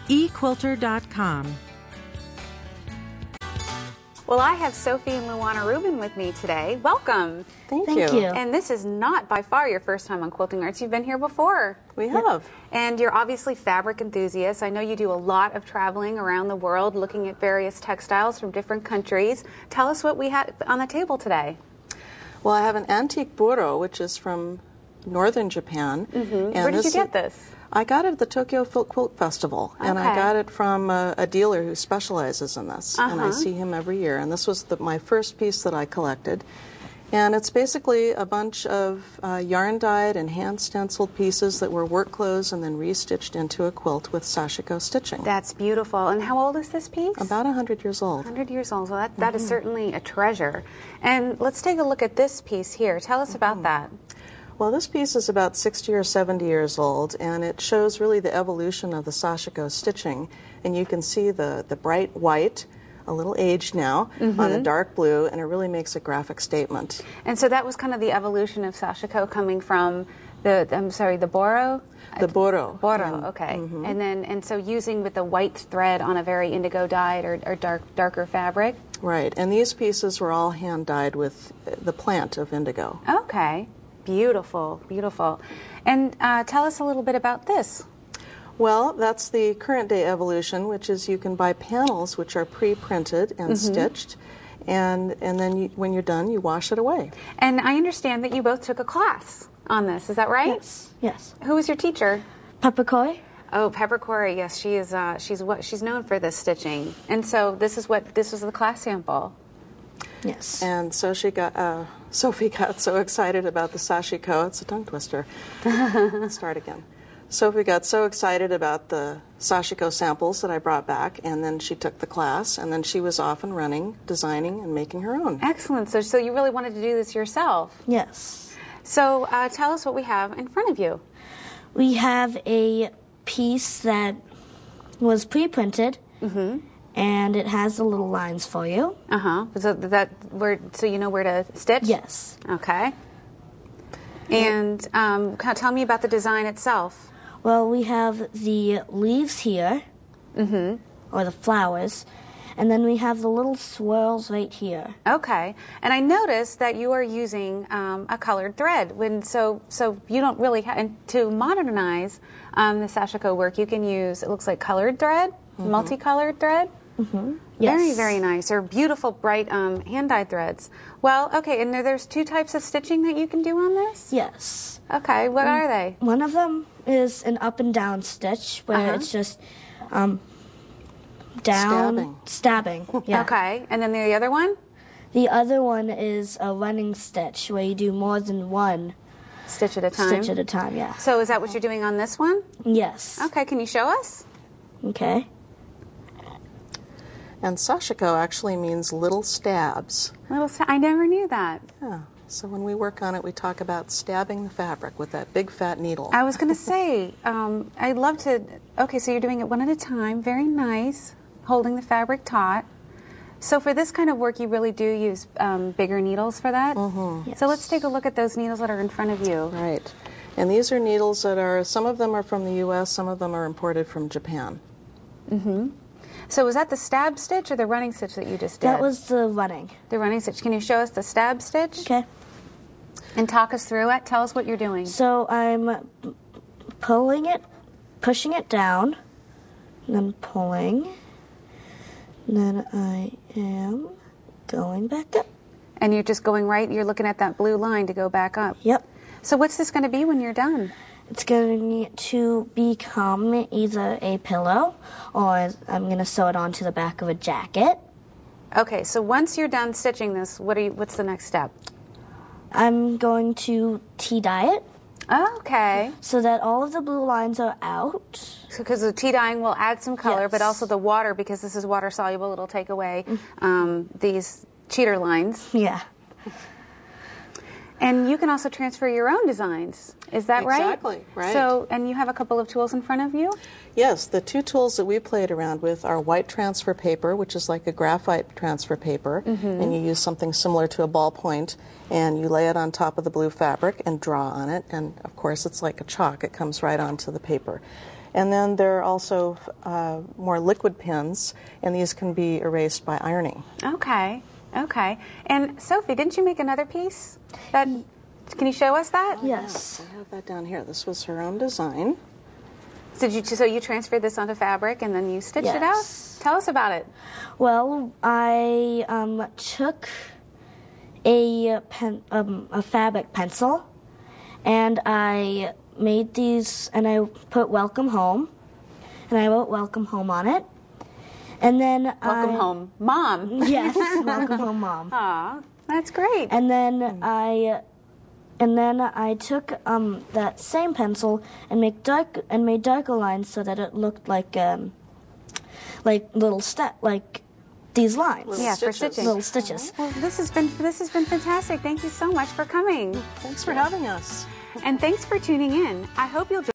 Equilter.com. Well, I have Sophie and Luana Rubin with me today. Welcome. Thank you. And this is not by far your first time on Quilting Arts. You've been here before. We have. And you're obviously fabric enthusiasts. I know you do a lot of traveling around the world looking at various textiles from different countries. Tell us what we have on the table today. Well, I have an antique buro, which is from northern Japan. Where did you get this? I got it at the Tokyo Quilt Festival, and I got it from a dealer who specializes in this, and I see him every year. And this was my first piece that I collected. And it's basically a bunch of yarn-dyed and hand-stenciled pieces that were work clothes and then restitched into a quilt with Sashiko stitching. That's beautiful. And how old is this piece? About 100 years old. 100 years old. So that is certainly a treasure. And let's take a look at this piece here. Tell us about that. Well, this piece is about 60 or 70 years old, and it shows really the evolution of the Sashiko stitching. And you can see the bright white, a little aged now, on a dark blue, and it really makes a graphic statement. And so that was kind of the evolution of Sashiko coming from the boro? The boro. Boro, okay. And so using with the white thread on a very indigo dyed or darker fabric? Right, and these pieces were all hand dyed with the plant of indigo. Okay. Beautiful, beautiful. And tell us a little bit about this. Well, that's the current day evolution, which is you can buy panels which are pre-printed and stitched, and then when you're done, you wash it away. And I understand that you both took a class on this. Is that right? Yes. Yes. Who was your teacher? Pepper Corey. Oh, Pepper Corey. Yes, she is. She's known for this stitching. And so this was the class sample. Yes. And so Sophie got so excited about the Sashiko. It's a tongue twister. Start again. Sophie got so excited about the Sashiko samples that I brought back, and then she took the class, and then she was off and running, designing, and making her own. Excellent. So you really wanted to do this yourself? Yes. So tell us what we have in front of you. We have a piece that was pre-printed. And it has the little lines for you. So you know where to stitch? Yes. Okay. And tell me about the design itself. Well, we have the leaves here, or the flowers, and then we have the little swirls right here. Okay. And I noticed that you are using a colored thread. So you don't really have to modernize the Sashiko work. You can use, it looks like colored thread, multicolored thread. Yes. Very, very nice. They're beautiful, bright hand-dyed threads. Well, okay, and there's two types of stitching that you can do on this? Yes. Okay, what are they? One of them is an up and down stitch, where it's just down, stabbing. Yeah. Okay, and then the other one? The other one is a running stitch, where you do more than one stitch at a time. Stitch at a time, yeah. So is that what you're doing on this one? Yes. Okay, can you show us? Okay. And Sashiko actually means little stabs. I never knew that. Yeah. So when we work on it, we talk about stabbing the fabric with that big fat needle. I was going to say, I'd love to. Okay, so you're doing it one at a time. Very nice. Holding the fabric taut. So for this kind of work, you really do use bigger needles for that? Yes. So let's take a look at those needles that are in front of you. Right. And these are needles that are, some of them are from the U.S., some of them are imported from Japan. So was that the stab stitch or the running stitch that you just did? That was the running. The running stitch. Can you show us the stab stitch? Okay. And talk us through it. Tell us what you're doing. So I'm pulling it, pushing it down, and then pulling. Then I am going back up. And you're just going right, you're looking at that blue line to go back up. Yep. So what's this going to be when you're done? It's going to become either a pillow, or I'm going to sew it onto the back of a jacket. Okay, so once you're done stitching this, what's the next step? I'm going to tea dye it. Okay. So that all of the blue lines are out. Because the tea dyeing will add some color, Yes. but also the water, because this is water soluble, it'll take away these cheater lines. Yeah. And you can also transfer your own designs. Is that right? Exactly, right. So, and you have a couple of tools in front of you? Yes, the two tools that we played around with are white transfer paper, which is like a graphite transfer paper, and you use something similar to a ballpoint, and you lay it on top of the blue fabric and draw on it, and of course it's like a chalk. It comes right onto the paper. And then there are also more liquid pens, and these can be erased by ironing. Okay, okay. And Sophie, didn't you make another piece? Can you show us that? Yes. I have that down here. This was her own design. So you transferred this onto fabric and then you stitched it out? Tell us about it. Well, I took a fabric pencil, and I made these, and I put "Welcome Home," and I wrote "Welcome Home" on it. And then Welcome home, Mom. Yes, welcome home, Mom. Aw, that's great. And then I took that same pencil and made darker lines so that it looked like little these lines. Yeah, for stitching. Little stitches. Well, this has been fantastic. Thank you so much for coming. Thanks for having us. And thanks for tuning in. I hope you'll join